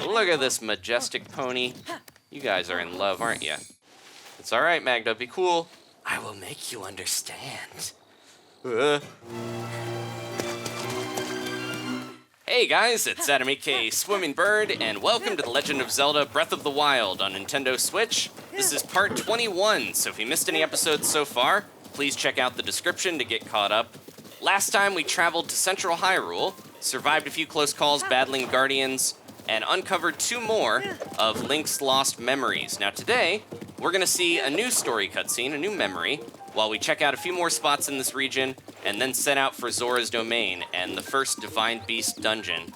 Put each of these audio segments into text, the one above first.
Look at this majestic pony. You guys are in love, aren't you? It's all right, Magda. Be cool. I will make you understand. Hey guys, it's Adam aka Swimming Bird, and welcome to The Legend of Zelda Breath of the Wild on Nintendo Switch. This is part 21, so if you missed any episodes so far, please check out the description to get caught up. Last time we traveled to Central Hyrule, survived a few close calls battling Guardians, and uncovered 2 more of Link's lost memories. Now today, we're gonna see a new story cutscene, a new memory, while we check out a few more spots in this region, and then set out for Zora's Domain and the first Divine Beast dungeon.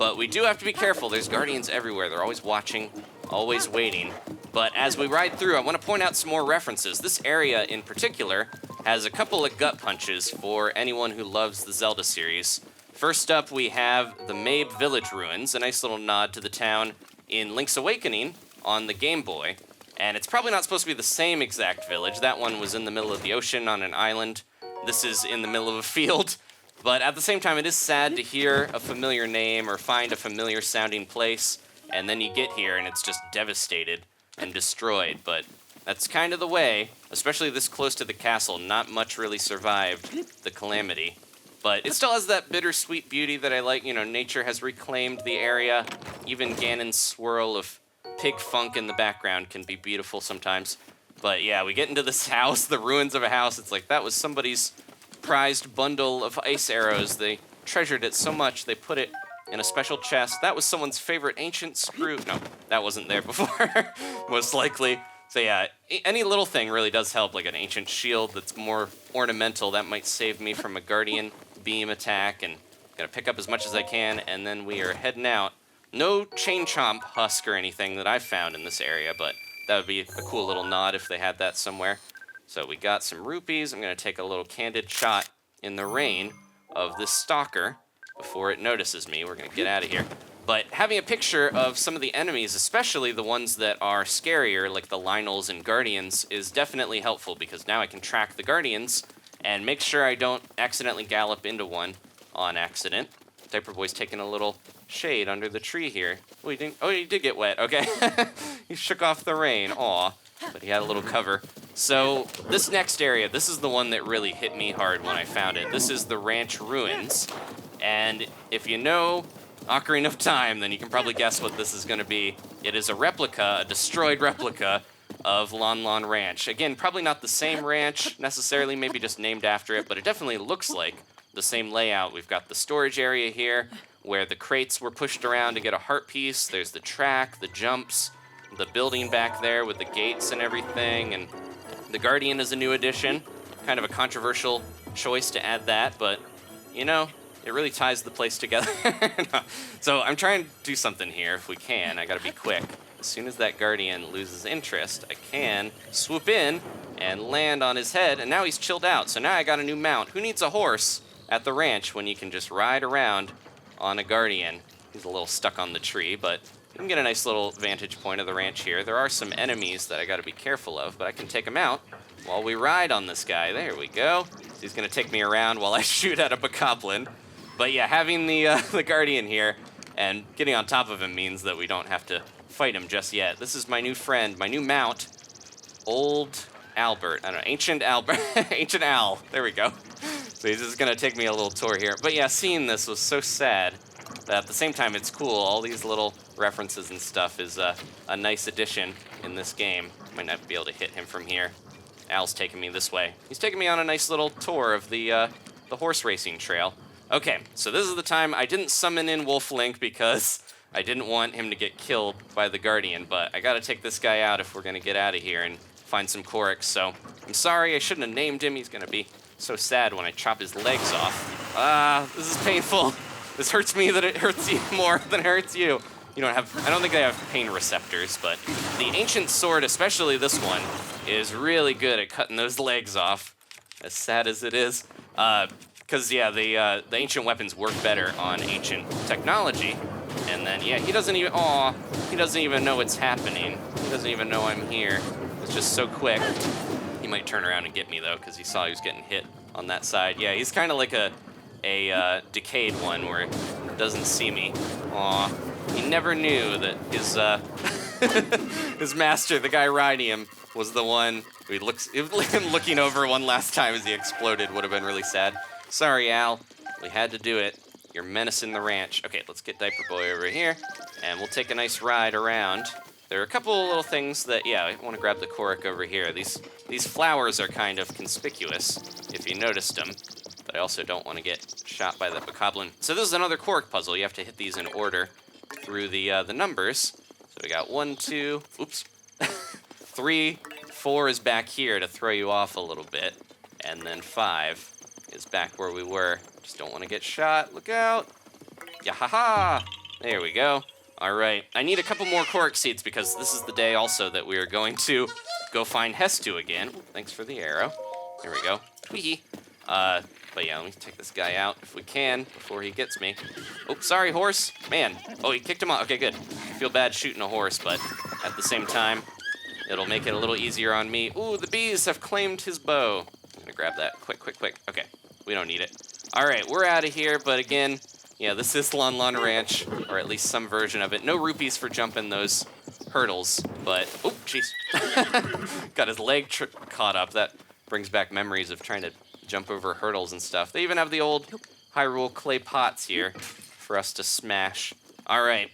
But we do have to be careful, there's Guardians everywhere, they're always watching, always waiting. But as we ride through, I want to point out some more references. This area in particular has a couple of gut punches for anyone who loves the Zelda series. First up, we have the MABE village ruins, a nice little nod to the town in Link's Awakening on the Game Boy. And it's probably not supposed to be the same exact village. That one was in the middle of the ocean on an island. This is in the middle of a field. But at the same time, it is sad to hear a familiar name or find a familiar sounding place, and then you get here and it's just devastated and destroyed. But that's kind of the way, especially this close to the castle. Not much really survived the Calamity. But it still has that bittersweet beauty that I like. You know, nature has reclaimed the area. Even Ganon's swirl of pig funk in the background can be beautiful sometimes. But yeah, we get into this house, the ruins of a house. It's like that was somebody's prized bundle of ice arrows. They treasured it so much they put it in a special chest. That was someone's favorite ancient screw. No, that wasn't there before, most likely. So yeah, any little thing really does help, like an ancient shield that's more ornamental. That might save me from a Guardian beam attack, and gonna pick up as much as I can, and then we are heading out. No chain chomp husk or anything that I've found in this area, but that would be a cool little nod if they had that somewhere. So we got some rupees. I'm gonna take a little candid shot in the rain of this stalker before it notices me. We're gonna get out of here. But having a picture of some of the enemies, especially the ones that are scarier, like the Lynels and Guardians, is definitely helpful, because now I can track the Guardians and make sure I don't accidentally gallop into one on accident. Diaper Boy's taking a little shade under the tree here. Oh, he did get wet, okay. He shook off the rain, aw, but he had a little cover. So this next area, this is the one that really hit me hard when I found it. This is the Ranch Ruins, and if you know Ocarina of Time, then you can probably guess what this is gonna be. It is a replica, a destroyed replica of Lon Lon Ranch. Again, probably not the same ranch necessarily, maybe just named after it, but it definitely looks like the same layout. We've got the storage area here where the crates were pushed around to get a heart piece. There's the track, the jumps, the building back there with the gates and everything, and the Guardian is a new addition. Kind of a controversial choice to add that, but you know, it really ties the place together. No. So I'm trying to do something here if we can. I gotta be quick. As soon as that Guardian loses interest, I can swoop in and land on his head, and now he's chilled out. So now I got a new mount. Who needs a horse at the ranch when you can just ride around on a Guardian? He's a little stuck on the tree, but you can get a nice little vantage point of the ranch here. There are some enemies that I gotta be careful of, but I can take them out while we ride on this guy. There we go. So he's gonna take me around while I shoot at a bokoblin. But yeah, having the Guardian here and getting on top of him means that we don't have to fight him just yet. This is my new friend, my new mount, Old Albert. I don't know, Ancient Albert, Ancient Al. There we go. So he's just gonna take me a little tour here. But yeah, seeing this was so sad, but at the same time it's cool. All these little references and stuff is a nice addition in this game. Might not be able to hit him from here. Al's taking me this way. He's taking me on a nice little tour of the horse racing trail. Okay, so this is the time I didn't summon in Wolf Link because I didn't want him to get killed by the Guardian, but I gotta take this guy out if we're gonna get out of here and find some Korrix. So I'm sorry, I shouldn't have named him. He's gonna be so sad when I chop his legs off. This is painful. This hurts me that it hurts you more than it hurts you. I don't think they have pain receptors, but the ancient sword, especially this one, is really good at cutting those legs off, as sad as it is. Because yeah, the ancient weapons work better on ancient technology. And then yeah, he doesn't even know what's happening. He doesn't even know I'm here. It's just so quick. He might turn around and get me though, because he saw he was getting hit on that side. Yeah, he's kind of like a decayed one where it doesn't see me. Aw. He never knew that his his master, the guy riding him, was the one. Him looking over one last time as he exploded would have been really sad. Sorry, Al. We had to do it. You're menacing the ranch. Okay, let's get Diaper Boy over here, and we'll take a nice ride around. There are a couple little things that, yeah, I want to grab the Korok over here. These flowers are kind of conspicuous, if you noticed them, but I also don't want to get shot by the bokoblin. So this is another Korok puzzle. You have to hit these in order through the numbers. So we got 1, 2, oops, 3, 4 is back here to throw you off a little bit, and then 5 is back where we were. Just don't want to get shot. Look out. Yahaha. There we go. All right. I need a couple more Korok seeds because this is the day also that we are going to go find Hestu again. Ooh, thanks for the arrow. There we go. Wee. But yeah, let me take this guy out if we can before he gets me. Oh, sorry, horse. Man. Oh, he kicked him off. Okay, good. I feel bad shooting a horse, but at the same time, it'll make it a little easier on me. Ooh, the bees have claimed his bow. I'm gonna grab that. Quick, quick, quick. Okay, we don't need it. All right, we're out of here, but again, yeah, this is Lon Lon Ranch, or at least some version of it. No rupees for jumping those hurdles, but, oh, jeez. Got his leg caught up. That brings back memories of trying to jump over hurdles and stuff. They even have the old Hyrule clay pots here for us to smash. All right,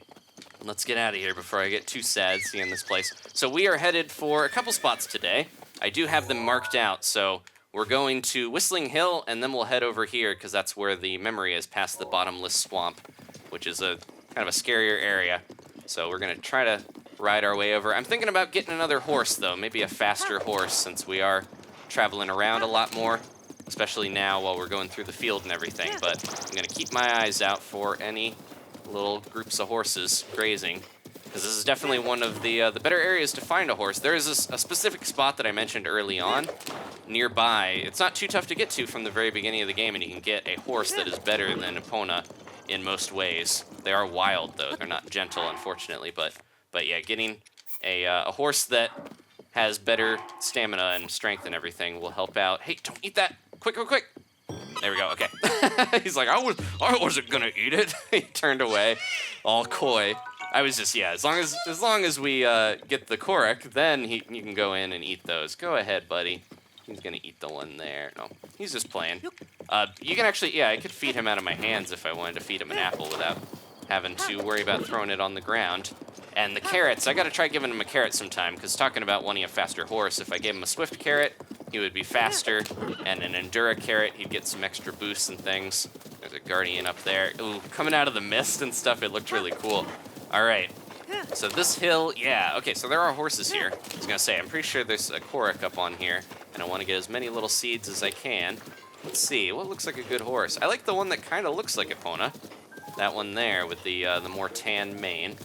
let's get out of here before I get too sad seeing this place. So we are headed for a couple spots today. I do have them marked out, so we're going to Whistling Hill, and then we'll head over here because that's where the memory is, past the bottomless swamp, which is a kind of a scarier area. So we're gonna try to ride our way over. I'm thinking about getting another horse though, maybe a faster horse, since we are traveling around a lot more, especially now while we're going through the field and everything. But I'm gonna keep my eyes out for any little groups of horses grazing, because this is definitely one of the better areas to find a horse. There is a specific spot that I mentioned early on nearby. It's not too tough to get to from the very beginning of the game, and you can get a horse that is better than Epona in most ways. They are wild, though. They're not gentle, unfortunately, but yeah, getting a horse that has better stamina and strength and everything will help out. Hey, don't eat that! Quick, quick, quick! There we go, okay. He's like, I wasn't gonna eat it. He turned away, all coy. I was just, yeah, as long as we get the Korok, then you can go in and eat those. Go ahead, buddy. He's gonna eat the one there. No, he's just playing. You can actually, yeah, I could feed him out of my hands if I wanted to feed him an apple without having to worry about throwing it on the ground. And the carrots, I gotta try giving him a carrot sometime, because talking about wanting a faster horse, if I gave him a swift carrot, he would be faster, and an Endura carrot, he'd get some extra boosts and things. There's a Guardian up there. Ooh, coming out of the mist and stuff, it looked really cool. All right, so this hill, yeah, okay, so there are horses here. I was gonna say, I'm pretty sure there's a Korok up on here, and I wanna get as many little seeds as I can. Let's see, what looks like a good horse? I like the one that kinda looks like Epona. That one there with the more tan mane.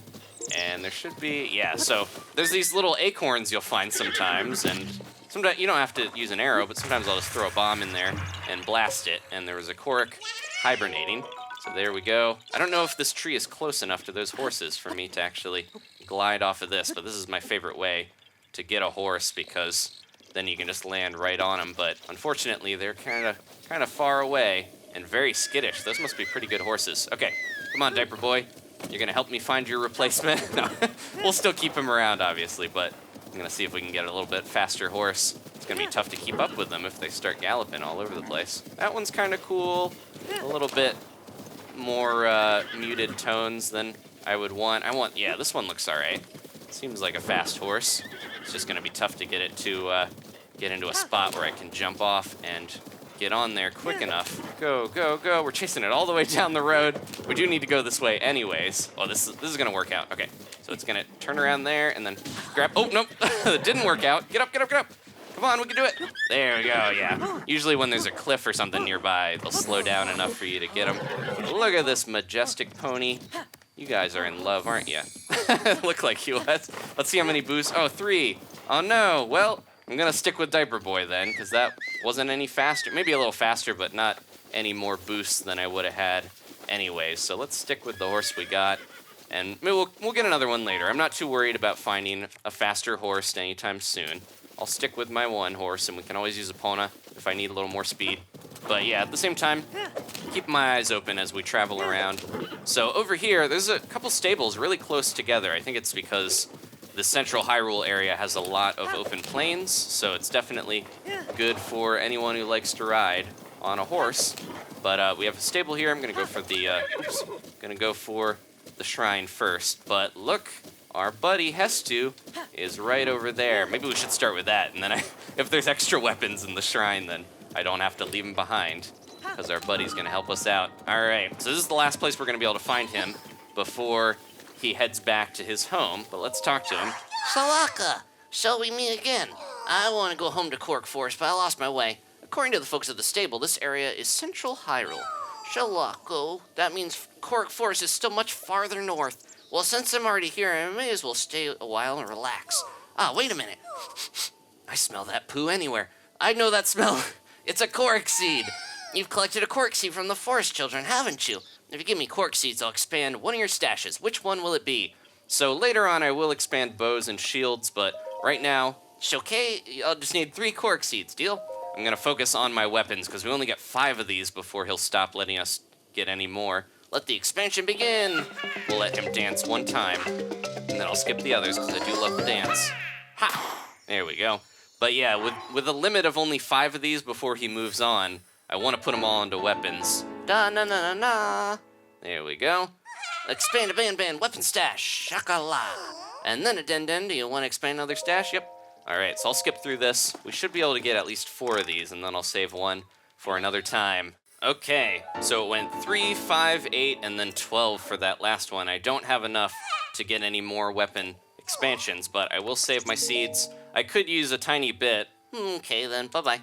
And there should be, yeah, so there's these little acorns you'll find sometimes, and sometimes you don't have to use an arrow, but sometimes I'll just throw a bomb in there and blast it. And there was a Korok hibernating. So there we go. I don't know if this tree is close enough to those horses for me to actually glide off of this, but this is my favorite way to get a horse, because then you can just land right on them. But unfortunately, they're kind of far away and very skittish. Those must be pretty good horses. Okay, come on, Diaper Boy. You're gonna help me find your replacement? No, we'll still keep him around, obviously, but I'm gonna see if we can get a little bit faster horse. It's gonna be tough to keep up with them if they start galloping all over the place. That one's kind of cool. A little bit more muted tones than I would want. Yeah, this one looks all right. Seems like a fast horse. It's just gonna be tough to get it to get into a spot where I can jump off and get on there quick enough. Go, go, go. We're chasing it all the way down the road. We do need to go this way anyways. Oh, this is gonna work out. Okay, so it's gonna turn around there and then grab, oh, nope, it didn't work out. Get up, get up, get up. Come on, we can do it. There we go, yeah. Usually when there's a cliff or something nearby, they'll slow down enough for you to get them. Look at this majestic pony. You guys are in love, aren't you? Look like you was. Let's see how many boosts. Oh, 3. Oh no, well, I'm gonna stick with Diaper Boy then, because that wasn't any faster. Maybe a little faster, but not any more boosts than I would have had anyways. So let's stick with the horse we got, and maybe we'll get another one later. I'm not too worried about finding a faster horse anytime soon. I'll stick with my one horse, and we can always use Epona if I need a little more speed. But yeah, at the same time, keep my eyes open as we travel around. So over here, there's a couple stables really close together. I think it's because the central Hyrule area has a lot of open plains, so it's definitely good for anyone who likes to ride on a horse. But we have a stable here. I'm gonna go for the shrine first. But look, our buddy Hestu is right over there. Maybe we should start with that, and then if there's extra weapons in the shrine, then I don't have to leave him behind, because our buddy's gonna help us out. All right, so this is the last place we're gonna be able to find him before he heads back to his home, but let's talk to him. Salaka, shall we meet again? I want to go home to Cork Forest, but I lost my way. According to the folks at the stable, this area is central Hyrule. Shalako, that means Cork Forest is still much farther north. Well, since I'm already here, I may as well stay a while and relax. Ah, wait a minute. I smell that poo anywhere. I know that smell. It's a cork seed. You've collected a cork seed from the forest children, haven't you? If you give me cork seeds, I'll expand one of your stashes. Which one will it be? So later on, I will expand bows and shields, but right now, Okay, I'll just need 3 cork seeds, deal? I'm gonna focus on my weapons, because we only get 5 of these before he'll stop letting us get any more. let the expansion begin. We'll let him dance one time, and then I'll skip the others, because I do love the dance. Ha! There we go. But yeah, with a limit of only 5 of these before he moves on, I want to put them all into weapons. Da-na-na-na-na. There we go. Expand a ban weapon stash. Shakala. And then a den. Do you want to expand another stash? Yep. All right, so I'll skip through this. We should be able to get at least 4 of these, and then I'll save one for another time. Okay, so it went 3, 5, 8, and then 12 for that last one. I don't have enough to get any more weapon expansions, but I will save my seeds. I could use a tiny bit. Okay, then. Bye-bye.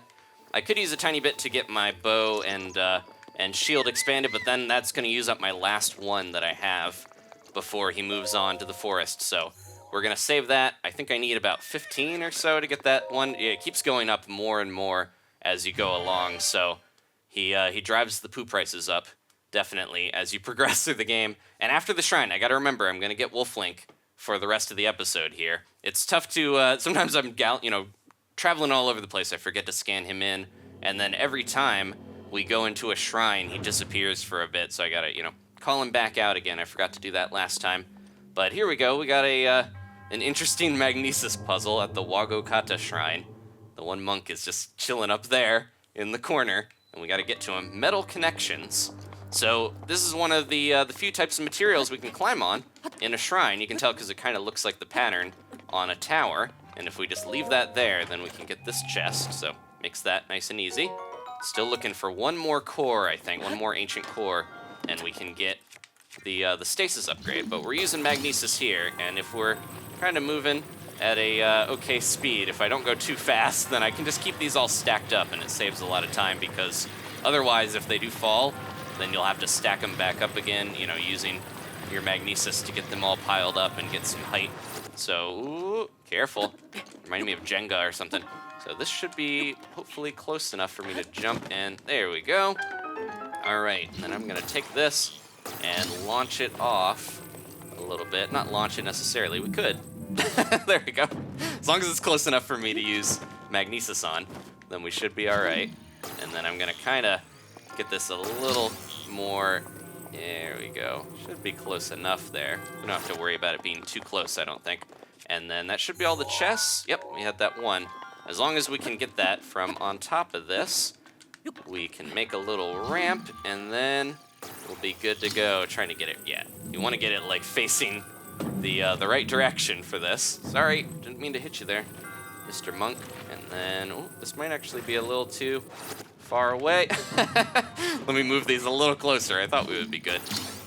I could use a tiny bit to get my bow and shield expanded, but then that's going to use up my last one that I have before he moves on to the forest. So we're going to save that. I think I need about 15 or so to get that one. Yeah, it keeps going up more and more as you go along, so he drives the poo prices up, definitely, as you progress through the game. And after the shrine, I got to remember, I'm going to get Wolf Link for the rest of the episode here. It's tough to, sometimes I'm, traveling all over the place. I forget to scan him in, and then every time we go into a shrine, he disappears for a bit, so I gotta, call him back out again. I forgot to do that last time. But here we go. We got an interesting magnesis puzzle at the Wagokata Shrine. The one monk is just chilling up there in the corner, and we gotta get to him. Metal connections. So this is one of the few types of materials we can climb on in a shrine. You can tell because it kind of looks like the pattern on a tower. And if we just leave that there, then we can get this chest. So makes that nice and easy. Still looking for one more core, I think, one more ancient core, and we can get the stasis upgrade. But we're using magnesis here, and if we're kind of moving at a okay speed, if I don't go too fast, then I can just keep these all stacked up, and it saves a lot of time, because otherwise, if they do fall, then you'll have to stack them back up again, using your magnesis to get them all piled up and get some height. So, ooh, careful. Reminding me of Jenga or something. So this should be hopefully close enough for me to jump in. There we go. All right, and then I'm gonna take this and launch it off a little bit. Not launch it necessarily, we could. There we go. As long as it's close enough for me to use magnesis on, then we should be all right. And then I'm gonna kinda get this a little more. There we go. Should be close enough there. We don't have to worry about it being too close, I don't think. And then that should be all the chests. Yep, we had that one. As long as we can get that from on top of this, we can make a little ramp, and then we'll be good to go. Trying to get it, yeah. You want to get it like facing the right direction for this. Sorry, didn't mean to hit you there, Mr. Monk. And then, oh, this might actually be a little too far away. Let me move these a little closer. I thought we would be good.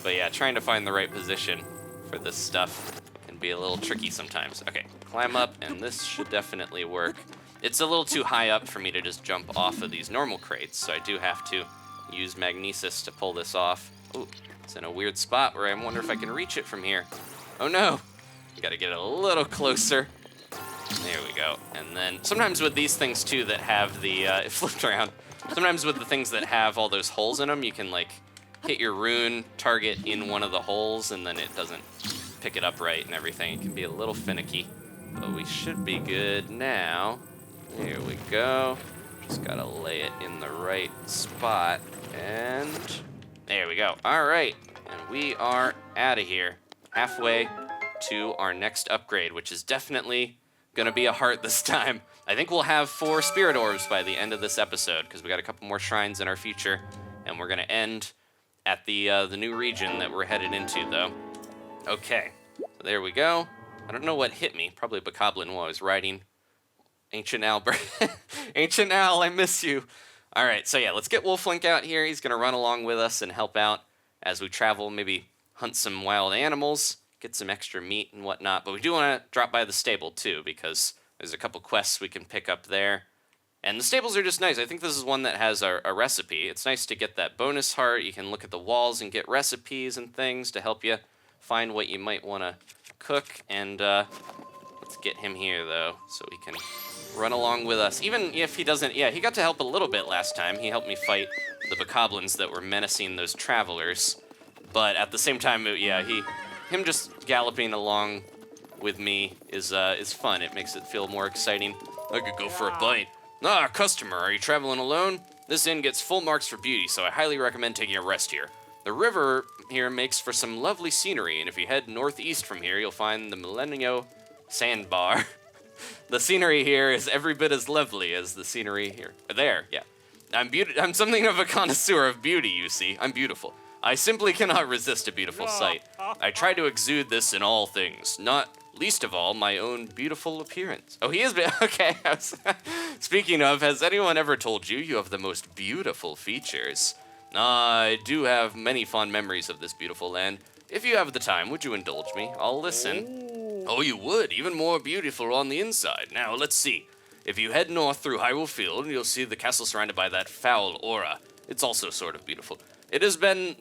But yeah, trying to find the right position for this stuff can be a little tricky sometimes. Okay, climb up, and this should definitely work. It's a little too high up for me to just jump off of these normal crates, so I do have to use magnesis to pull this off. Ooh, it's in a weird spot where I wonder if I can reach it from here. Oh no, gotta get a little closer. There we go. And then sometimes with these things too that have the, it flipped around. Sometimes with the things that have all those holes in them, you can like hit your rune target in one of the holes and then it doesn't pick it up right and everything. It can be a little finicky, but we should be good now. There we go. Just gotta lay it in the right spot, and there we go. All right, And we are out of here. Halfway to our next upgrade, which is definitely gonna be a heart this time. I think we'll have 4 spirit orbs by the end of this episode, because we got a couple more shrines in our future, and we're gonna end at the new region that we're headed into, though. Okay, so there we go. I don't know what hit me. Probably a bokoblin while I was riding. Ancient Albert. Ancient Al, I miss you. All right, so yeah, let's get Wolflink out here. He's gonna run along with us and help out as we travel, maybe hunt some wild animals, get some extra meat and whatnot. But we do want to drop by the stable too, because there's a couple quests we can pick up there. And the stables are just nice. I think this is one that has a recipe. It's nice to get that bonus heart. You can look at the walls and get recipes and things to help you find what you might want to cook. And let's get him here, though, so he can run along with us. Even if he doesn't... Yeah, he got to help a little bit last time. He helped me fight the bokoblins that were menacing those travelers. But at the same time, yeah, him just galloping along with me is fun. It makes it feel more exciting. I could go for a bite. Ah, customer, are you traveling alone? This inn gets full marks for beauty, so I highly recommend taking a rest here. The river here makes for some lovely scenery, and if you head northeast from here, you'll find the Millennium Sandbar. The scenery here is every bit as lovely as the scenery here. There, yeah. I'm something of a connoisseur of beauty, you see. I'm beautiful. I simply cannot resist a beautiful sight. I try to exude this in all things, not least of all my own beautiful appearance. Oh, he is... Okay. Speaking of, has anyone ever told you you have the most beautiful features? I do have many fond memories of this beautiful land. If you have the time, would you indulge me? I'll listen. Oh, you would. Even more beautiful on the inside. Now, let's see. If you head north through Hyrule Field, you'll see the castle surrounded by that foul aura. It's also sort of beautiful. It has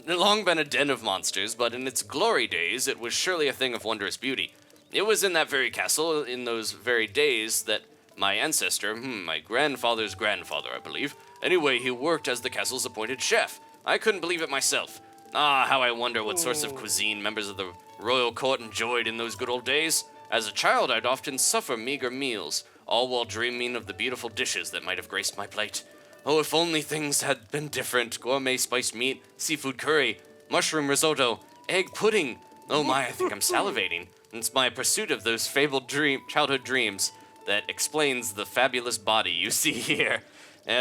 long been a den of monsters, but in its glory days, it was surely a thing of wondrous beauty. It was in that very castle, in those very days, that my ancestor, my grandfather's grandfather, I believe. Anyway, he worked as the castle's appointed chef. I couldn't believe it myself. Ah, how I wonder what sorts of cuisine members of the royal court enjoyed in those good old days. As a child, I'd often suffer meager meals, all while dreaming of the beautiful dishes that might have graced my plate. Oh, if only things had been different. Gourmet spiced meat, seafood curry, mushroom risotto, egg pudding. Oh my, I think I'm salivating. It's my pursuit of those fabled childhood dreams that explains the fabulous body you see here.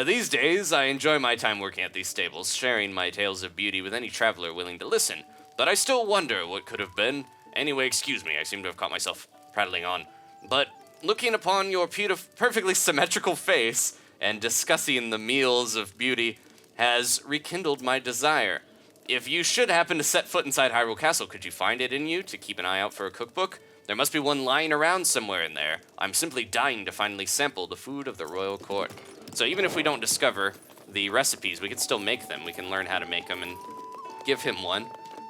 These days, I enjoy my time working at these stables, sharing my tales of beauty with any traveler willing to listen. But I still wonder what could have been. Anyway, excuse me, I seem to have caught myself prattling on. But looking upon your perfectly symmetrical face and discussing the meals of beauty has rekindled my desire. If you should happen to set foot inside Hyrule Castle, could you find it in you to keep an eye out for a cookbook? There must be one lying around somewhere in there. I'm simply dying to finally sample the food of the royal court. So even if we don't discover the recipes, we can still make them. We can learn how to make them and give him one.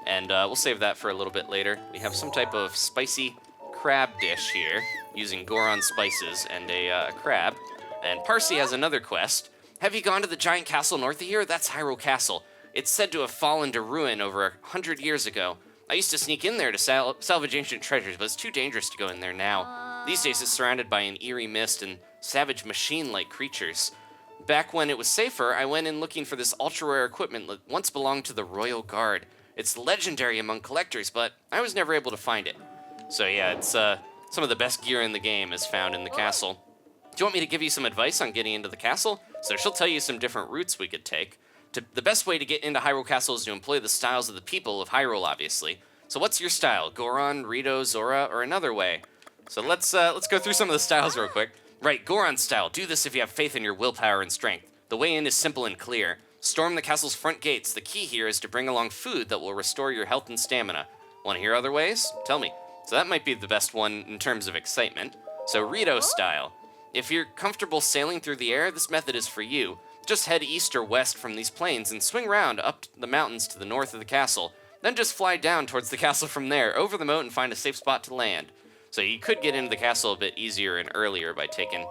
And we'll save that for a little bit later. We have some type of spicy crab dish here, using Goron spices and a crab. And Parsi has another quest. Have you gone to the giant castle north of here? That's Hyrule Castle. It's said to have fallen to ruin over 100 years ago. I used to sneak in there to salvage ancient treasures, but it's too dangerous to go in there now. These days it's surrounded by an eerie mist and savage machine-like creatures. Back when it was safer, I went in looking for this ultra-rare equipment that once belonged to the Royal Guard. It's legendary among collectors, but I was never able to find it. So yeah, it's some of the best gear in the game is found in the castle. Do you want me to give you some advice on getting into the castle? So she'll tell you some different routes we could take. The best way to get into Hyrule Castle is to employ the styles of the people of Hyrule, obviously. So what's your style? Goron, Rito, Zora, or another way? So let's go through some of the styles real quick. Right, Goron style. Do this if you have faith in your willpower and strength. The way in is simple and clear. Storm the castle's front gates. The key here is to bring along food that will restore your health and stamina. Want to hear other ways? Tell me. So that might be the best one in terms of excitement. So Rito style. If you're comfortable sailing through the air, this method is for you. Just head east or west from these plains and swing round up the mountains to the north of the castle. Then just fly down towards the castle from there, over the moat, and find a safe spot to land. So you could get into the castle a bit easier and earlier by taking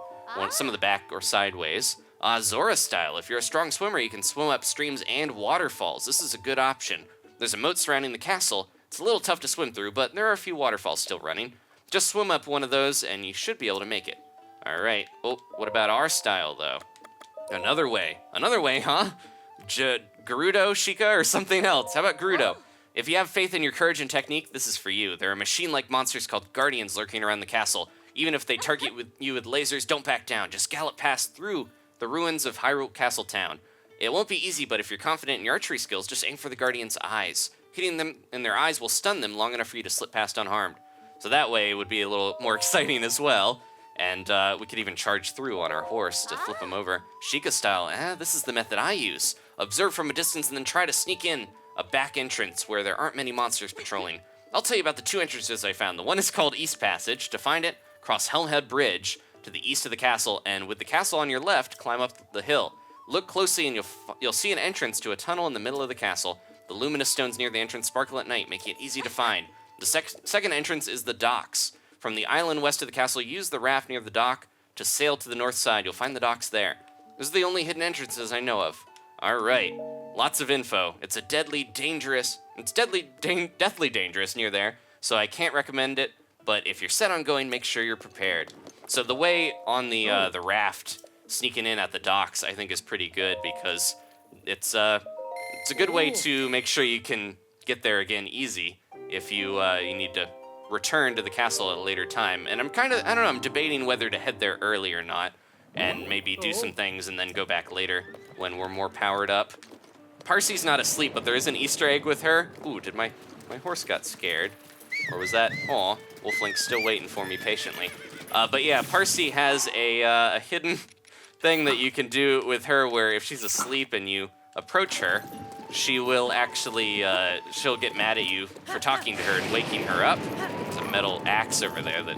some of the back or sideways. Zora style. If you're a strong swimmer, you can swim up streams and waterfalls. This is a good option. There's a moat surrounding the castle. It's a little tough to swim through, but there are a few waterfalls still running. Just swim up one of those, and you should be able to make it. All right. Oh, what about our style, though? Another way, huh? Gerudo, Sheikah, or something else? How about Gerudo? If you have faith in your courage and technique, this is for you. There are machine-like monsters called guardians lurking around the castle. Even if they target you with lasers, don't back down. Just gallop past through the ruins of Hyrule Castle town. It won't be easy, but if you're confident in your archery skills, just aim for the guardians' eyes. Hitting them in their eyes will stun them long enough for you to slip past unharmed. So that way it would be a little more exciting as well. And we could even charge through on our horse to flip him over. Sheikah style, this is the method I use. Observe from a distance and then try to sneak in a back entrance where there aren't many monsters patrolling. I'll tell you about the two entrances I found. The one is called East Passage. To find it, cross Helmhead Bridge to the east of the castle, and with the castle on your left, climb up the hill. Look closely and you'll see an entrance to a tunnel in the middle of the castle. The luminous stones near the entrance sparkle at night, making it easy to find. The second entrance is the docks. From the island west of the castle, use the raft near the dock to sail to the north side. You'll find the docks there. Those are the only hidden entrances I know of. All right, lots of info. It's deathly dangerous near there, so I can't recommend it, but if you're set on going, make sure you're prepared. So the way on the raft, sneaking in at the docks, I think is pretty good because it's a good way to make sure you can get there again easy if you need to return to the castle at a later time. And I'm debating whether to head there early or not, and maybe do some things and then go back later when we're more powered up. Parcy's not asleep, but there is an Easter egg with her. Ooh, did my horse got scared? Or was that, aw, Wolflink's still waiting for me patiently. But yeah, Parcy has a hidden thing that you can do with her where if she's asleep and you approach her, she will actually, she'll get mad at you for talking to her and waking her up. There's a metal axe over there that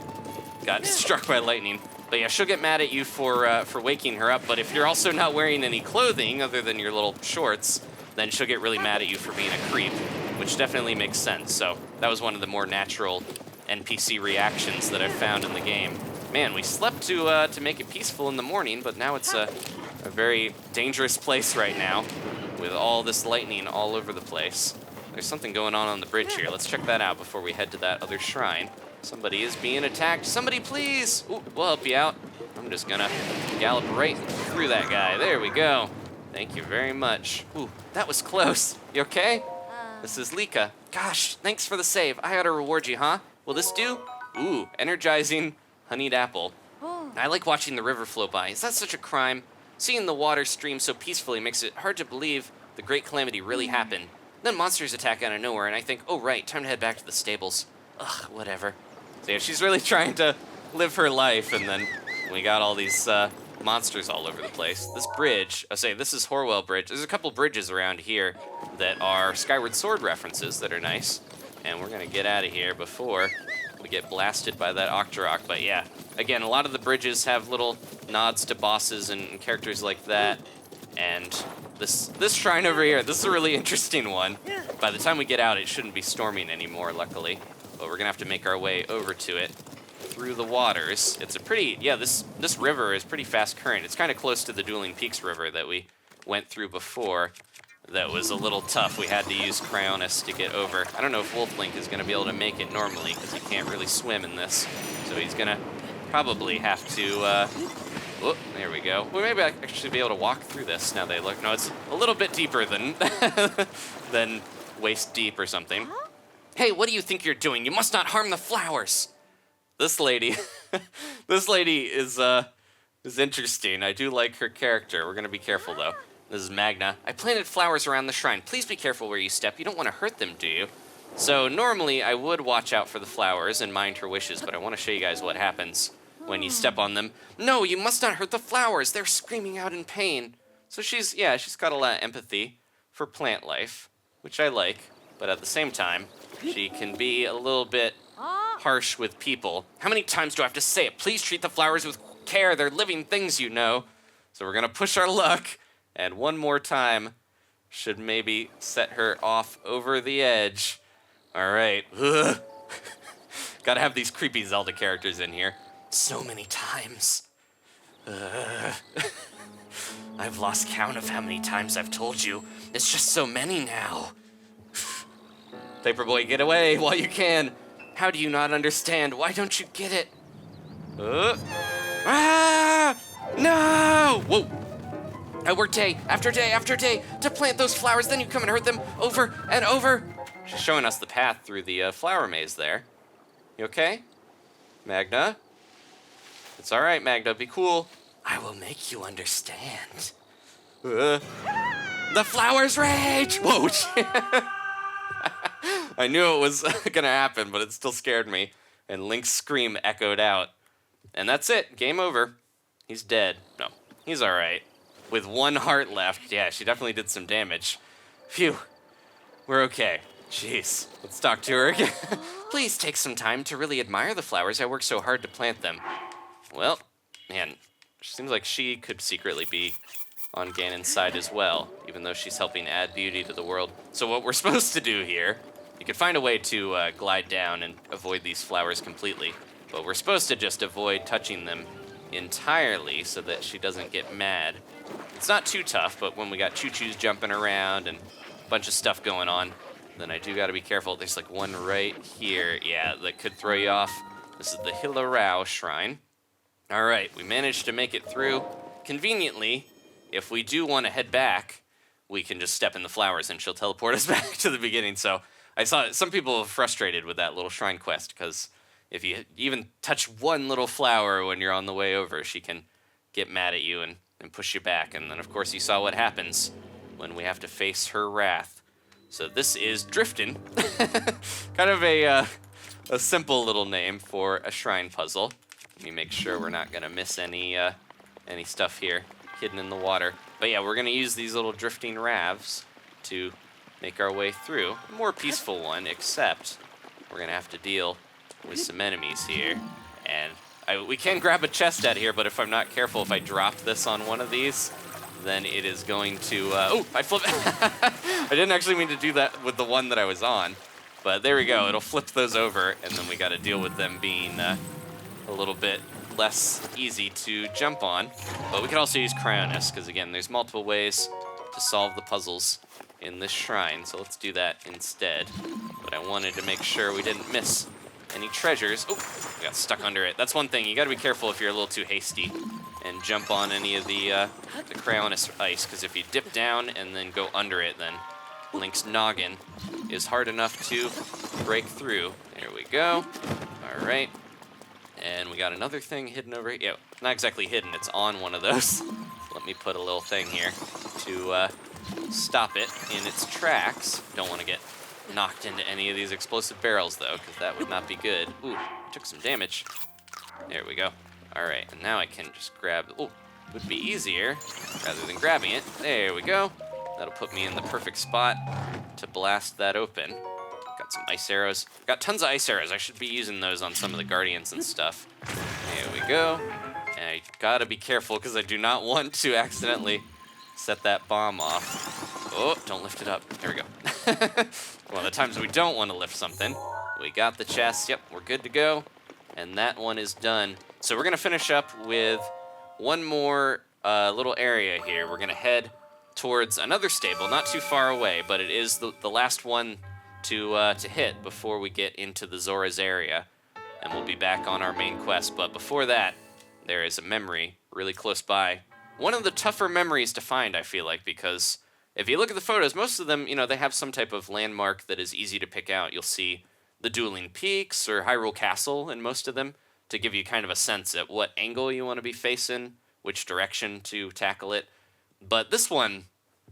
got struck by lightning. But yeah, she'll get mad at you for waking her up, but if you're also not wearing any clothing other than your little shorts, then she'll get really mad at you for being a creep, which definitely makes sense. So that was one of the more natural NPC reactions that I've found in the game. Man, we slept to make it peaceful in the morning, but now it's a very dangerous place right now with all this lightning all over the place. There's something going on the bridge here. Let's check that out before we head to that other shrine. Somebody is being attacked. Somebody please! Ooh, we'll help you out. I'm just gonna gallop right through that guy. There we go. Thank you very much. Ooh, that was close. You okay? This is Lika. Gosh, thanks for the save. I gotta reward you, huh? Will this do? Ooh, energizing honeyed apple. I like watching the river flow by. Is that such a crime? Seeing the water stream so peacefully makes it hard to believe the great calamity really happened. Then monsters attack out of nowhere, and I think, oh right, time to head back to the stables. Ugh, whatever. So yeah, she's really trying to live her life, and then we got all these monsters all over the place. This bridge, this is HORWELL Bridge. There's a couple bridges around here that are Skyward Sword references that are nice, and we're gonna get out of here before we get blasted by that Octorok. But yeah, again, a lot of the bridges have little nods to bosses and characters like that, and this shrine over here, this is a really interesting one. By the time we get out, it shouldn't be storming anymore, luckily. But we're gonna have to make our way over to it through the waters. It's a pretty, this river is pretty fast current. It's kind of close to the Dueling Peaks River that we went through before. That was a little tough. We had to use Cryonis to get over. I don't know if Wolflink is gonna be able to make it normally because he can't really swim in this. So he's gonna probably have to, oh, there we go. Well, maybe I actually be able to walk through this now they look. No, it's a little bit deeper than, than waist deep or something. Hey, what do you think you're doing? You must not harm the flowers. This lady, this lady is interesting. I do like her character. We're gonna be careful though. This is Magna. I planted flowers around the shrine. Please be careful where you step. You don't want to hurt them, do you? So normally I would watch out for the flowers and mind her wishes, but I want to show you guys what happens when you step on them. No, you must not hurt the flowers. They're screaming out in pain. So she's got a lot of empathy for plant life, which I like, but at the same time, she can be a little bit harsh with people. How many times do I have to say it? Please treat the flowers with care. They're living things, you know. So we're gonna push our luck, and one more time should maybe set her off over the edge. All right. Gotta have these creepy Zelda characters in here. So many times. I've lost count of how many times I've told you. It's just so many now. Paperboy, get away while you can. How do you not understand? Why don't you get it? No! Whoa! I work day after day after day to plant those flowers, then you come and hurt them over and over. She's showing us the path through the flower maze there. You okay? Magna? It's all right, Magna. Be cool. I will make you understand. The flowers rage! Whoa! I knew it was gonna happen, but it still scared me. And Link's scream echoed out. And that's it. Game over. He's dead. No, he's all right. With one heart left. Yeah, she definitely did some damage. Phew. We're okay. Jeez. Let's talk to her again. Please take some time to really admire the flowers. I worked so hard to plant them. Well, man, seems like she could secretly be on Ganon's side as well, even though she's helping add beauty to the world. So what we're supposed to do here, you could find a way to glide down and avoid these flowers completely, but we're supposed to just avoid touching them entirely so that she doesn't get mad. It's not too tough, but when we got choo-choos jumping around and a bunch of stuff going on, then I do gotta be careful. There's like one right here, yeah, that could throw you off. This is the Hilarao Shrine. All right, we managed to make it through. Conveniently, if we do want to head back, we can just step in the flowers and she'll teleport us back to the beginning. So I saw some people frustrated with that little shrine quest because if you even touch one little flower when you're on the way over, she can get mad at you and push you back. And then, of course, you saw what happens when we have to face her wrath. So this is Driftin'. Kind of a simple little name for a shrine puzzle. Let me make sure we're not gonna miss any stuff here hidden in the water. But yeah, we're gonna use these little drifting ravs to make our way through. A more peaceful one, except we're gonna have to deal with some enemies here. And we can grab a chest out here, but if I'm not careful, if I drop this on one of these, then it is going to, oh, I flipped. I didn't actually mean to do that with the one that I was on, but there we go. It'll flip those over, and then we gotta deal with them being a little bit less easy to jump on. But we can also use Cryonis, because again, there's multiple ways to solve the puzzles in this shrine, so let's do that instead. But I wanted to make sure we didn't miss any treasures. Oh, we got stuck under it. That's one thing, you gotta be careful if you're a little too hasty and jump on any of the Cryonis ice, because if you dip down and then go under it, then Link's noggin is hard enough to break through. There we go. All right. And we got another thing hidden over here. Yeah, not exactly hidden, it's on one of those. Let me put a little thing here to stop it in its tracks. Don't want to get knocked into any of these explosive barrels though, because that would not be good. Ooh, took some damage. There we go. All right, and now I can just grab, oh, would be easier rather than grabbing it. There we go. That'll put me in the perfect spot to blast that open. Got some ice arrows. Got tons of ice arrows. I should be using those on some of the guardians and stuff. There we go. And I gotta be careful because I do not want to accidentally set that bomb off. Oh, don't lift it up. There we go. One of the times we don't want to lift something. We got the chest. Yep, we're good to go. And that one is done. So we're gonna finish up with one more little area here. We're gonna head towards another stable, not too far away, but it is the last one to hit before we get into the Zora's area, and we'll be back on our main quest. But before that, there is a memory really close by. One of the tougher memories to find, I feel like, because if you look at the photos, most of them, you know, they have some type of landmark that is easy to pick out. You'll see the Dueling Peaks or Hyrule Castle in most of them to give you kind of a sense at what angle you want to be facing, which direction to tackle it. But this one,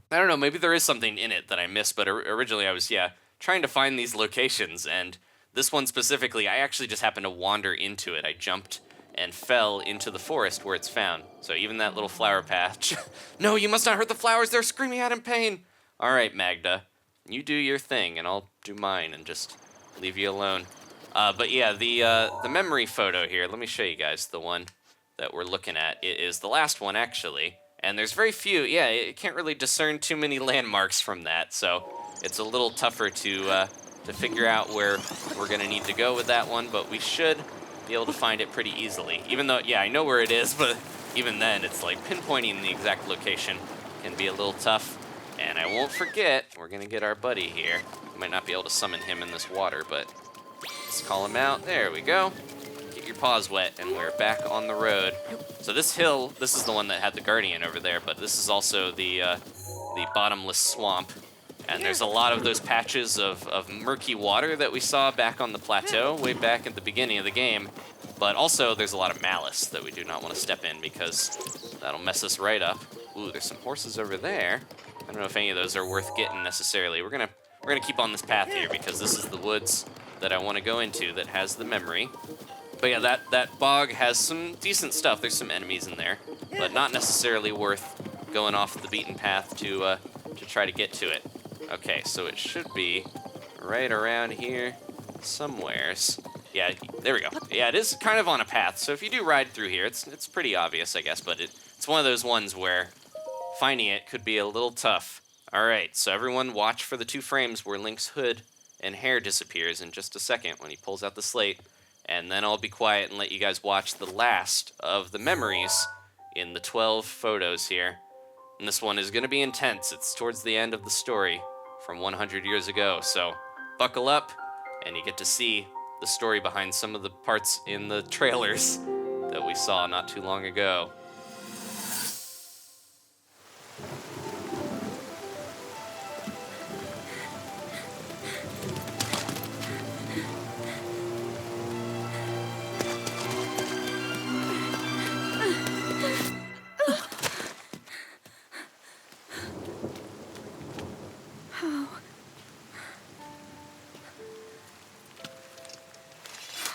I don't know, maybe there is something in it that I missed, but originally I was, trying to find these locations, and this one specifically, I actually just happened to wander into it. I jumped and fell into the forest where it's found. So even that little flower patch. No, you must not hurt the flowers, they're screaming out in pain. All right, Magda, you do your thing, and I'll do mine and just leave you alone. But yeah, the memory photo here, let me show you guys the one that we're looking at. It is the last one, actually. And there's very few, you can't really discern too many landmarks from that, so it's a little tougher to figure out where we're gonna need to go with that one, but we should be able to find it pretty easily. Even though, I know where it is, but even then, it's like pinpointing the exact location can be a little tough. And I won't forget, we're gonna get our buddy here. We might not be able to summon him in this water, but let's call him out. There we go. Get your paws wet, and we're back on the road. So this hill, this is the one that had the guardian over there, but this is also the bottomless swamp And there's a lot of those patches of murky water that we saw back on the plateau way back at the beginning of the game. But also there's a lot of malice that we do not want to step in because that'll mess us right up. Ooh, there's some horses over there. I don't know if any of those are worth getting necessarily. We're gonna keep on this path here because this is the woods that I want to go into that has the memory. But yeah, that bog has some decent stuff. There's some enemies in there, but not necessarily worth going off the beaten path to try to get to it. Okay, so it should be right around here somewheres. Yeah, there we go. Yeah, it is kind of on a path, so if you do ride through here, it's pretty obvious, I guess, but it's one of those ones where finding it could be a little tough. All right, so everyone watch for the 2 frames where Link's hood and hair disappears in just a second when he pulls out the slate, and then I'll be quiet and let you guys watch the last of the memories in the 12 photos here. And this one is going to be intense. It's towards the end of the story from 100 years ago, so buckle up and you get to see the story behind some of the parts in the trailers that we saw not too long ago.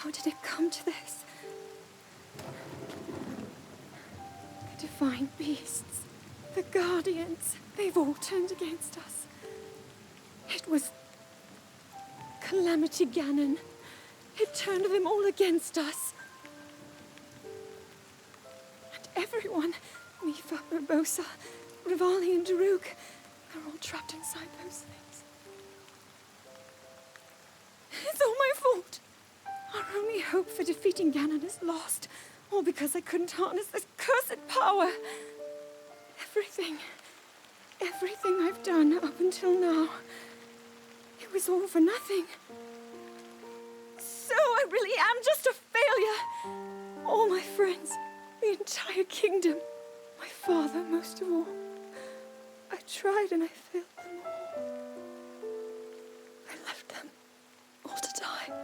How did it come to this? The divine beasts, the guardians, they've all turned against us. It was Calamity Ganon. It turned them all against us. And everyone, Mifa, Urbosa, Rivali, and Daruk, they're all trapped inside those things. It's all my fault. Our only hope for defeating Ganon is lost, all because I couldn't harness this cursed power. Everything I've done up until now, it was all for nothing. So I really am just a failure. All my friends, the entire kingdom, my father most of all. I tried and I failed them all. I left them all to die.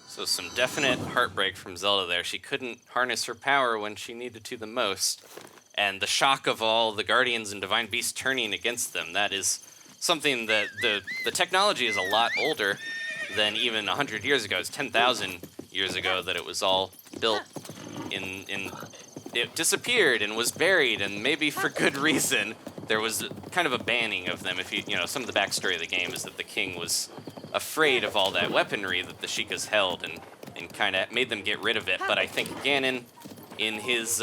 So some definite heartbreak from Zelda there. She couldn't harness her power when she needed to the most. And the shock of all the Guardians and Divine Beasts turning against them, that is something that the technology is a lot older than even 100 years ago. It's 10,000 years ago that it was all built in it disappeared and was buried, and maybe for good reason. There was kind of a banning of them. If you know, some of the backstory of the game is that the king was afraid of all that weaponry that the Sheikahs held and kind of made them get rid of it. But I think Ganon, in his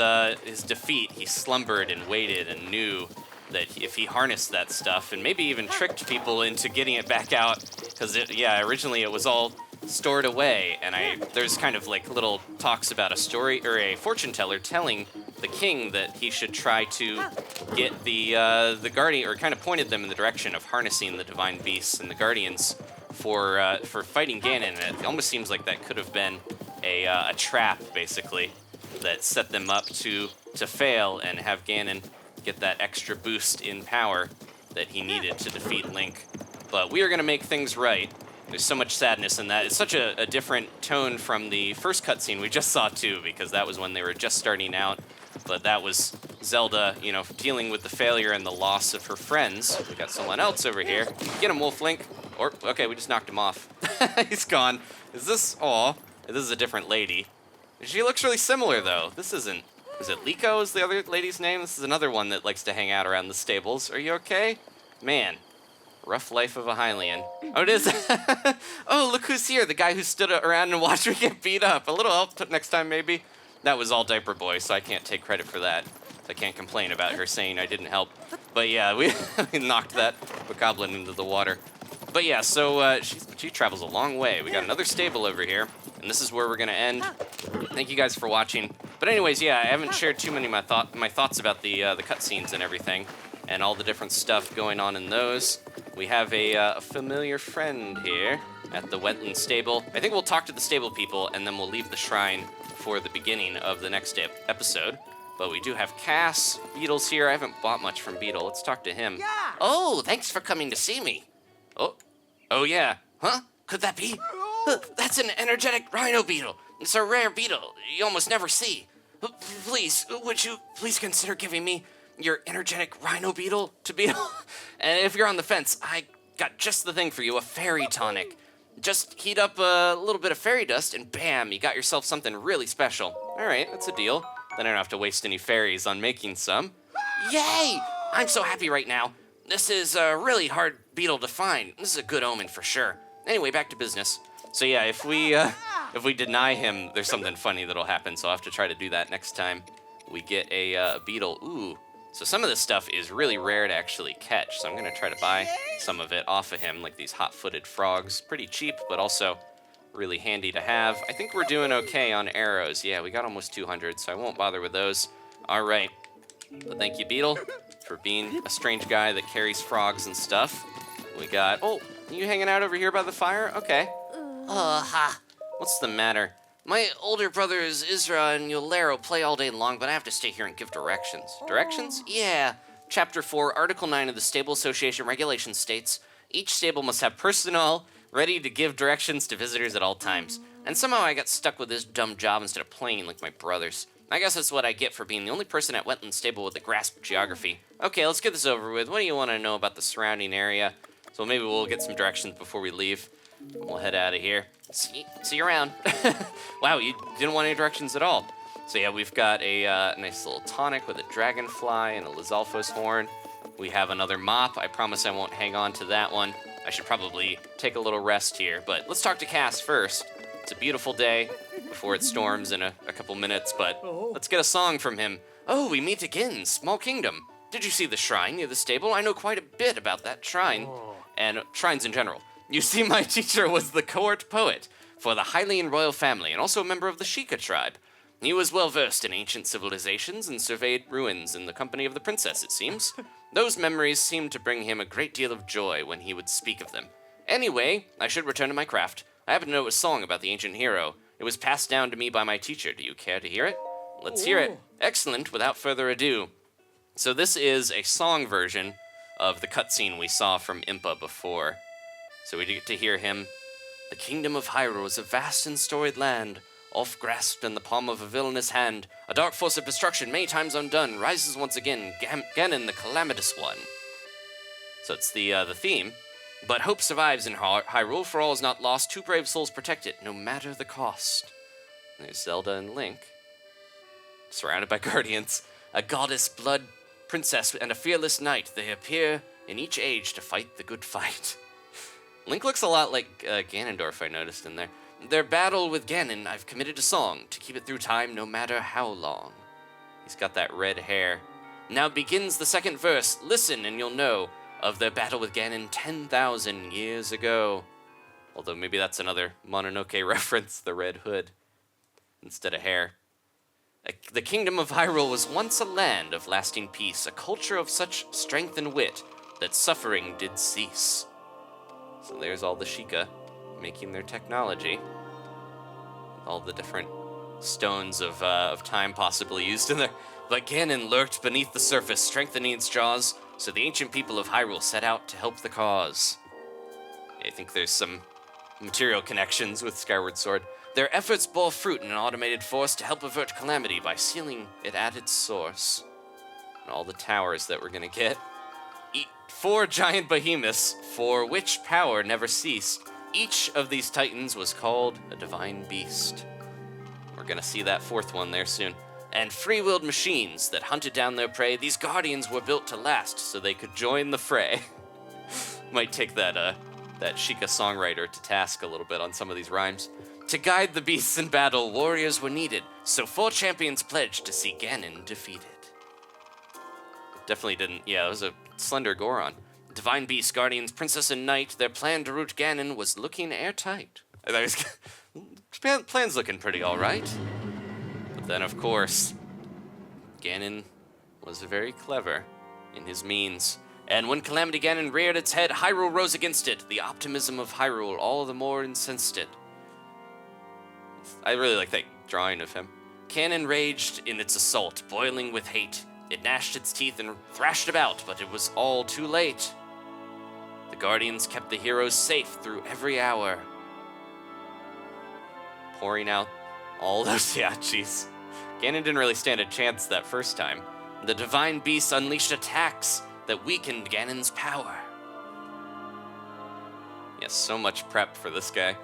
defeat, he slumbered and waited and knew that if he harnessed that stuff and maybe even tricked people into getting it back out, because originally it was all stored away, and there's kind of like little talks about a story or a fortune teller telling the king that he should try to get the guardian, or kind of pointed them in the direction of harnessing the divine beasts and the guardians for fighting Ganon. And it almost seems like that could have been a trap, basically, that set them up to fail and have Ganon get that extra boost in power that he needed to defeat Link. But we are going to make things right. There's so much sadness in that. It's such a different tone from the first cutscene we just saw, too, because that was when they were just starting out. But that was Zelda, dealing with the failure and the loss of her friends. We got someone else over here. Get him, Wolf Link. Okay, we just knocked him off. He's gone. Is this is a different lady. She looks really similar, though. This isn't... Is it Liko is the other lady's name? This is another one that likes to hang out around the stables. Are you okay? Man, rough life of a Hylian. Oh, it is. Oh, look who's here. The guy who stood around and watched me get beat up. A little help next time, maybe. That was all Diaper Boy, so I can't take credit for that. I can't complain about her saying I didn't help. But yeah, we knocked that bokoblin into the water. But yeah, so she travels a long way. We got another stable over here, and this is where we're going to end. Thank you guys for watching. But anyways, yeah, I haven't shared too many of my thoughts about the cutscenes and everything, and all the different stuff going on in those. We have a familiar friend here at the Wetland Stable. I think we'll talk to the stable people, and then we'll leave the shrine for the beginning of the next episode. But we do have Cass. Beetle's here. I haven't bought much from Beetle. Let's talk to him. Oh, thanks for coming to see me. Oh yeah. Huh? Could that be? That's an energetic rhino beetle. It's a rare beetle you almost never see. Please, would you please consider giving me your energetic rhino beetle to beetle? And if you're on the fence, I got just the thing for you, a fairy tonic. Just heat up a little bit of fairy dust and bam, you got yourself something really special. All right, that's a deal. Then I don't have to waste any fairies on making some. Yay! I'm so happy right now. This is a really hard beetle to find. This is a good omen for sure. Anyway, back to business. So yeah, if we deny him, there's something funny that'll happen. So I'll have to try to do that next time we get a beetle. Ooh, so some of this stuff is really rare to actually catch. So I'm gonna try to buy some of it off of him, like these hot-footed frogs. Pretty cheap, but also really handy to have. I think we're doing okay on arrows. Yeah, we got almost 200, so I won't bother with those. All right, but thank you, Beetle, for being a strange guy that carries frogs and stuff. We got, oh, you hanging out over here by the fire? Okay. What's the matter? My older brothers Isra and Yolero play all day long, but I have to stay here and give directions. Directions? Yeah. Chapter 4, Article 9 of the Stable Association Regulations states, each stable must have personnel ready to give directions to visitors at all times. And somehow I got stuck with this dumb job instead of playing like my brothers. I guess that's what I get for being the only person at Wetland Stable with a grasp of geography. Okay, let's get this over with. What do you want to know about the surrounding area? So maybe we'll get some directions before we leave. We'll head out of here. See you around. Wow, you didn't want any directions at all. So yeah, we've got a nice little tonic with a dragonfly and a Lizalfos horn. We have another mop. I promise I won't hang on to that one. I should probably take a little rest here, but let's talk to Cass first. It's a beautiful day before it storms in a couple minutes, but let's get a song from him. Oh, we meet again, Small Kingdom. Did you see the shrine near the stable? I know quite a bit about that shrine, and shrines in general. You see, my teacher was the court poet for the Hylian royal family and also a member of the Sheikah tribe. He was well versed in ancient civilizations and surveyed ruins in the company of the princess, it seems. Those memories seemed to bring him a great deal of joy when he would speak of them. Anyway, I should return to my craft. I happen to know a song about the ancient hero. It was passed down to me by my teacher. Do you care to hear it? Let's hear it. Excellent. Without further ado. So this is a song version of the cutscene we saw from Impa before. So we get to hear him. The kingdom of Hyrule is a vast and storied land, oft grasped in the palm of a villainous hand. A dark force of destruction, many times undone, rises once again, Ganon the Calamitous One. So it's the theme. But hope survives in Hyrule, for all is not lost. Two brave souls protect it, no matter the cost. There's Zelda and Link, surrounded by guardians. A goddess, blood princess, and a fearless knight. They appear in each age to fight the good fight. Link looks a lot like Ganondorf, I noticed in there. Their battle with Ganon, I've committed a song to keep it through time, no matter how long. He's got that red hair. Now begins the second verse. Listen and you'll know of their battle with Ganon 10,000 years ago. Although maybe that's another Mononoke reference, the red hood instead of hair. The kingdom of Hyrule was once a land of lasting peace, a culture of such strength and wit that suffering did cease. So there's all the Sheikah making their technology. All the different stones of time possibly used in there. But Ganon lurked beneath the surface, strengthening its jaws, so the ancient people of Hyrule set out to help the cause. I think there's some material connections with Skyward Sword. Their efforts bore fruit in an automated force to help avert calamity by sealing it at its source. And all the towers that we're gonna get. 4 giant behemoths, for which power never ceased. Each of these titans was called a divine beast. We're gonna see that 4th one there soon. And free-willed machines that hunted down their prey. These guardians were built to last so they could join the fray. Might take that Sheikah songwriter to task a little bit on some of these rhymes. To guide the beasts in battle, warriors were needed, so 4 champions pledged to see Ganon defeated. Definitely didn't, yeah, it was a slender Goron. Divine beasts, guardians, princess, and knight, their plan to root Ganon was looking airtight. Plan's looking pretty all right. Then, of course, Ganon was very clever in his means. And when Calamity Ganon reared its head, Hyrule rose against it. The optimism of Hyrule all the more incensed it. I really like that drawing of him. Ganon raged in its assault, boiling with hate. It gnashed its teeth and thrashed about, but it was all too late. The Guardians kept the heroes safe through every hour, pouring out all those jeez. Ganon didn't really stand a chance that first time. The divine beasts unleashed attacks that weakened Ganon's power. Yes, so much prep for this guy.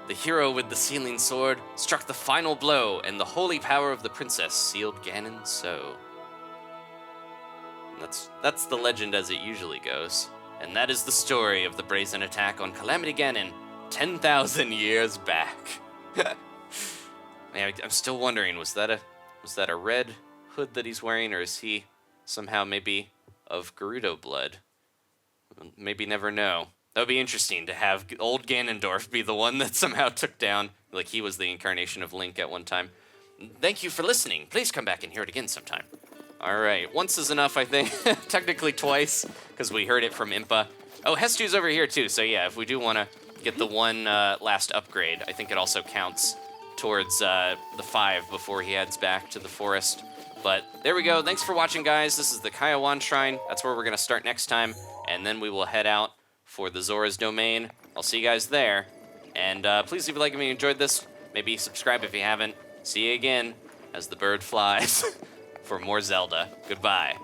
The hero with the sealing sword struck the final blow, and the holy power of the princess sealed Ganon's soul. That's the legend as it usually goes. And that is the story of the brazen attack on Calamity Ganon 10,000 years back. Man, I'm still wondering, was that a red hood that he's wearing, or is he somehow maybe of Gerudo blood? Maybe never know. That would be interesting to have old Ganondorf be the one that somehow took down, like he was the incarnation of Link at one time. Thank you for listening. Please come back and hear it again sometime. All right, once is enough, I think. Technically twice, because we heard it from Impa. Oh, Hestu's over here too, so yeah, if we do want to get the one last upgrade, I think it also counts towards the 5 before he heads back to the forest. But there we go. Thanks for watching, guys. This is the Kaiawan Shrine. That's where we're going to start next time, and then we will head out for the Zora's Domain. I'll see you guys there. And please leave a like if you enjoyed this. Maybe subscribe if you haven't. See you again as the bird flies for more Zelda. Goodbye.